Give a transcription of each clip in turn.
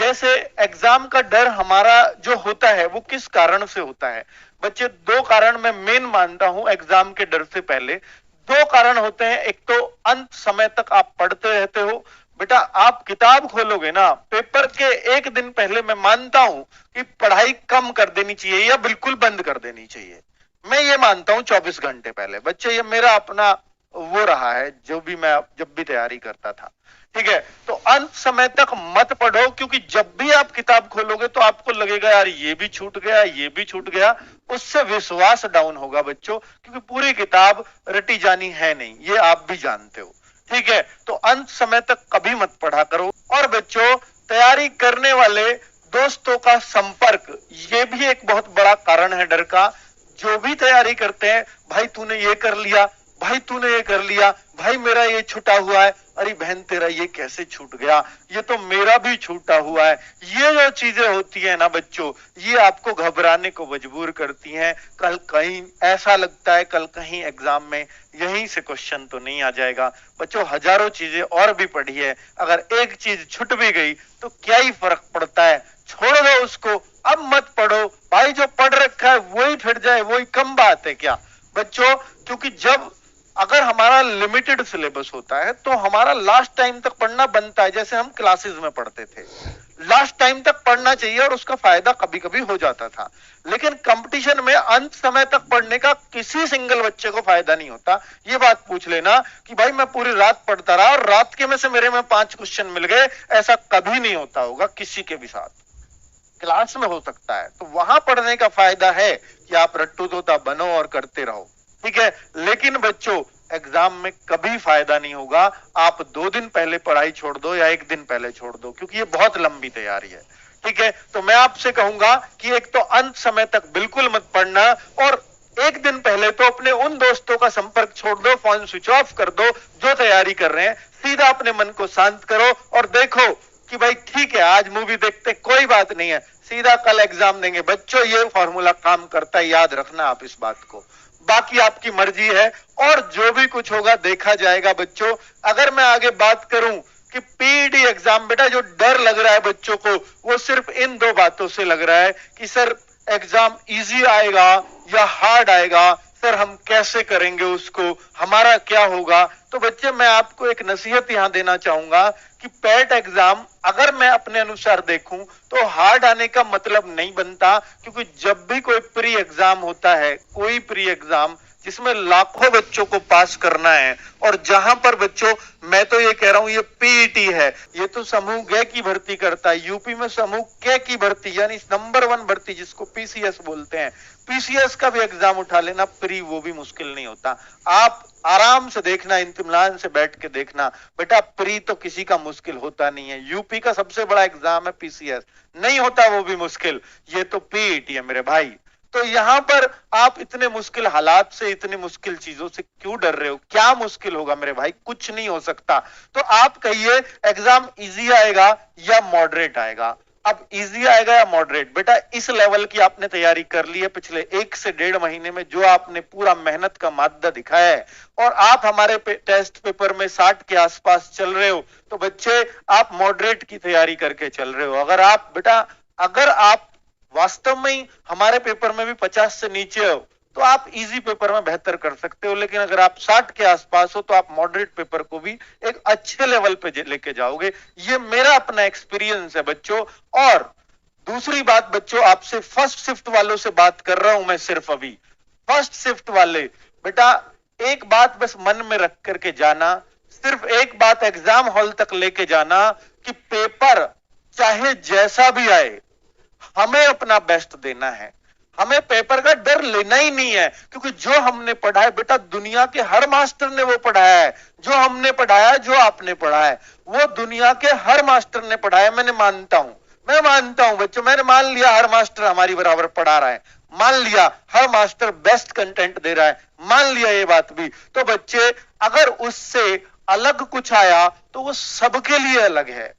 जैसे एग्जाम का डर हमारा जो होता है वो किस कारण से होता है बच्चे? दो कारण मैं मेन मानता हूं एग्जाम के डर से पहले। दो कारण होते हैं। एक तो अंत समय तक आप पढ़ते रहते हो। बेटा आप किताब खोलोगे ना, पेपर के एक दिन पहले मैं मानता हूं कि पढ़ाई कम कर देनी चाहिए या बिल्कुल बंद कर देनी चाहिए। मैं ये मानता हूं 24 घंटे पहले। बच्चे ये मेरा अपना वो रहा है जो भी मैं जब भी तैयारी करता था। ठीक है, तो अंत समय तक मत पढ़ो, क्योंकि जब भी आप किताब खोलोगे तो आपको लगेगा यार ये भी छूट गया, ये भी छूट गया। उससे विश्वास डाउन होगा बच्चों, क्योंकि पूरी किताब रटी जानी है नहीं, ये आप भी जानते हो। ठीक है, तो अंत समय तक कभी मत पढ़ा करो। और बच्चों तैयारी करने वाले दोस्तों का संपर्क, ये भी एक बहुत बड़ा कारण है डर का। जो भी तैयारी करते हैं, भाई तूने ये कर लिया, भाई तूने ये कर लिया, भाई मेरा ये छूटा हुआ है, अरे बहन तेरा ये कैसे छूट गया, ये तो मेरा भी छूटा हुआ है। ये जो चीजें होती है ना बच्चों, ये आपको घबराने को मजबूर करती हैं। कल कहीं ऐसा लगता है कल कहीं एग्जाम में यहीं से क्वेश्चन तो नहीं आ जाएगा। बच्चों हजारों चीजें और भी पढ़ी है, अगर एक चीज छूट भी गई तो क्या ही फर्क पड़ता है, छोड़ दो उसको, अब मत पढ़ो भाई। जो पढ़ रखा है वही फिर जाए, वही कम बात है क्या बच्चों? क्योंकि जब अगर हमारा लिमिटेड सिलेबस होता है तो हमारा लास्ट टाइम तक पढ़ना बनता है। जैसे हम क्लासेस में पढ़ते थे, लास्ट टाइम तक पढ़ना चाहिए और उसका फायदा कभी कभी हो जाता था। लेकिन कंपटीशन में अंत समय तक पढ़ने का किसी सिंगल बच्चे को फायदा नहीं होता। ये बात पूछ लेना कि भाई मैं पूरी रात पढ़ता रहा और रात के में से मेरे में 5 क्वेश्चन मिल गए, ऐसा कभी नहीं होता होगा किसी के भी साथ। क्लास में हो सकता है, तो वहां पढ़ने का फायदा है कि आप रट्टू तोता बनो और करते रहो। ठीक है, लेकिन बच्चों एग्जाम में कभी फायदा नहीं होगा आप 2 दिन पहले पढ़ाई छोड़ दो या 1 दिन पहले छोड़ दो, क्योंकि ये बहुत लंबी तैयारी है। ठीक है, तो मैं आपसे कहूंगा कि एक तो अंत समय तक बिल्कुल मत पढ़ना, और 1 दिन पहले तो अपने उन दोस्तों का संपर्क छोड़ दो, फोन स्विच ऑफ कर दो जो तैयारी कर रहे हैं। सीधा अपने मन को शांत करो और देखो कि भाई ठीक है आज मूवी देखते कोई बात नहीं है, सीधा कल एग्जाम देंगे। बच्चों ये फॉर्मूला काम करता है, याद रखना आप इस बात को। बाकी आपकी मर्जी है और जो भी कुछ होगा देखा जाएगा बच्चों। अगर मैं आगे बात करूं कि पीईटी एग्जाम, बेटा जो डर लग रहा है बच्चों को वो सिर्फ इन 2 बातों से लग रहा है कि सर एग्जाम इजी आएगा या हार्ड आएगा, सर हम कैसे करेंगे उसको, हमारा क्या होगा। तो बच्चे मैं आपको एक नसीहत यहां देना चाहूंगा कि पैट एग्जाम अगर मैं अपने अनुसार देखूं तो हार्ड आने का मतलब नहीं बनता, क्योंकि जब भी कोई प्री एग्जाम होता है, कोई प्री एग्जाम जिसमें लाखों बच्चों को पास करना है, और जहां पर बच्चों मैं तो ये कह रहा हूं ये पीईटी है, ये तो समूह ग की भर्ती करता है। यूपी में समूह क की भर्ती यानी नंबर 1 भर्ती जिसको पीसीएस बोलते हैं, पीसीएस का भी एग्जाम उठा लेना प्री, वो भी मुश्किल नहीं होता। आप आराम से देखना, इत्मीनान से बैठ के देखना, बेटा प्री तो किसी का मुश्किल होता नहीं है। यूपी का सबसे बड़ा एग्जाम है पीसीएस, नहीं होता वो भी मुश्किल, ये तो पीईटी है मेरे भाई। तो यहां पर आप इतने मुश्किल हालात से, इतनी मुश्किल चीजों से क्यों डर रहे हो? क्या मुश्किल होगा मेरे भाई? कुछ नहीं हो सकता। तो आप कहिए एग्जाम इजी आएगा या मॉडरेट आएगा? अब इजी आएगा या मॉडरेट? बेटा इस लेवल की आपने तैयारी कर ली है पिछले 1 से 1.5 महीने में, जो आपने पूरा मेहनत का मादा दिखाया है, और आप हमारे टेस्ट पेपर में 60 के आसपास चल रहे हो, तो बच्चे आप मॉडरेट की तैयारी करके चल रहे हो। अगर आप वास्तव में ही हमारे पेपर में भी 50 से नीचे हो तो आप इजी पेपर में बेहतर कर सकते हो, लेकिन अगर आप 60 के आसपास हो तो आप मॉडरेट पेपर को भी एक अच्छे लेवल पे लेके जाओगे। ये मेरा अपना एक्सपीरियंस है बच्चों। और दूसरी बात बच्चों, आपसे फर्स्ट शिफ्ट वालों से बात कर रहा हूं मैं सिर्फ अभी। फर्स्ट शिफ्ट वाले बेटा एक बात बस मन में रख करके जाना, सिर्फ एक बात एग्जाम हॉल तक लेके जाना कि पेपर चाहे जैसा भी आए हमें अपना बेस्ट देना है। हमें पेपर का डर लेना ही नहीं है, क्योंकि जो हमने पढ़ा है बेटा दुनिया के हर मास्टर ने वो पढ़ाया है। जो हमने पढ़ाया है, जो आपने पढ़ा है, वो दुनिया के हर मास्टर ने पढ़ाया है। मैं मानता हूं बच्चों, मैंने मान लिया हर मास्टर हमारी बराबर पढ़ा रहा है, मान लिया हर मास्टर बेस्ट कंटेंट दे रहा है, मान लिया ये बात भी। तो बच्चे अगर उससे अलग कुछ आया तो वो सबके लिए अलग है।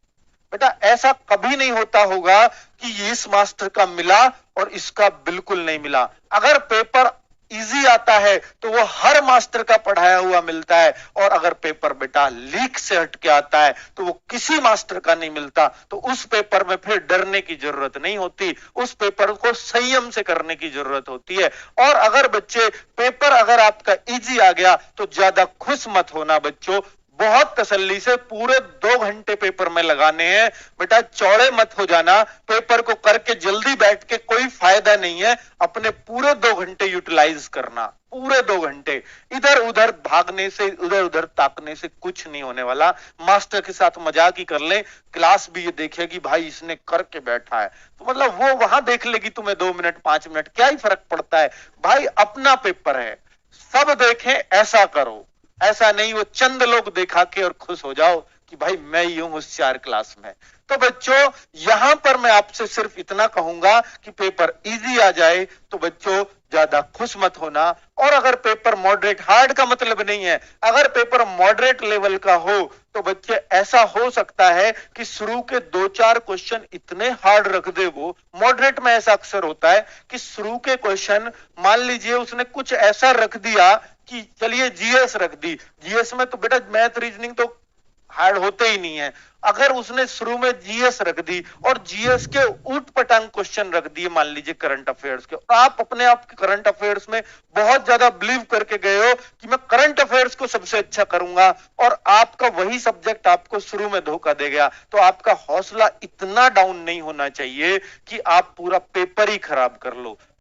बेटा ऐसा कभी नहीं होता होगा कि इस मास्टर का मिला और इसका बिल्कुल नहीं मिला। अगर पेपर इजी आता है तो वो हर मास्टर का पढ़ाया हुआ मिलता है, और अगर पेपर बेटा लीक से हट के आता है तो वो किसी मास्टर का नहीं मिलता। तो उस पेपर में फिर डरने की जरूरत नहीं होती, उस पेपर को संयम से करने की जरूरत होती है। और अगर बच्चे पेपर अगर आपका इजी आ गया तो ज्यादा खुश मत होना बच्चों, बहुत तसल्ली से पूरे 2 घंटे पेपर में लगाने हैं बेटा, चौड़े मत हो जाना। पेपर को करके जल्दी बैठ के कोई फायदा नहीं है, अपने पूरे 2 घंटे यूटिलाइज करना, पूरे 2 घंटे। इधर उधर भागने से, उधर उधर ताकने से कुछ नहीं होने वाला। मास्टर के साथ मजाक ही कर ले, क्लास भी ये देखेगी भाई इसने करके बैठा है, तो मतलब वो वहां देख लेगी तुम्हें 2 मिनट 5 मिनट, क्या ही फर्क पड़ता है भाई, अपना पेपर है, सब देखें ऐसा करो। ऐसा नहीं वो चंद लोग दिखा के और खुश हो जाओ कि भाई मैं ही हूं होशियार क्लास में। तो बच्चों यहां पर मैं आपसे सिर्फ इतना कहूंगा कि पेपर इजी आ जाए तो बच्चों ज्यादा खुश मत होना। और अगर पेपर मॉडरेट, हार्ड का मतलब नहीं है, अगर पेपर मॉडरेट लेवल का हो तो बच्चे ऐसा हो सकता है कि शुरू के 2-4 क्वेश्चन इतने हार्ड रख दे वो। मॉडरेट में ऐसा अक्सर होता है कि शुरू के क्वेश्चन, मान लीजिए उसने कुछ ऐसा रख दिया कि चलिए जीएस रख दी, जीएस में तो बेटा मैथ रीजनिंग तो हार्ड होते ही नहीं है। अगर उसने शुरू में जीएस रख दी और जीएस के ऊट पटांग क्वेश्चन रख दिए, मान लीजिए करंट अफेयर्स के, और आप अपने आप के करंट अफेयर्स में बहुत ज्यादा बिलीव करके गए हो कि मैं करंट अफेयर्स को सबसे अच्छा करूंगा, और आपका वही सब्जेक्ट आपको शुरू में धोखा दे गया, तो आपका हौसला इतना डाउन नहीं होना चाहिए कि आप पूरा पेपर ही खराब कर लो।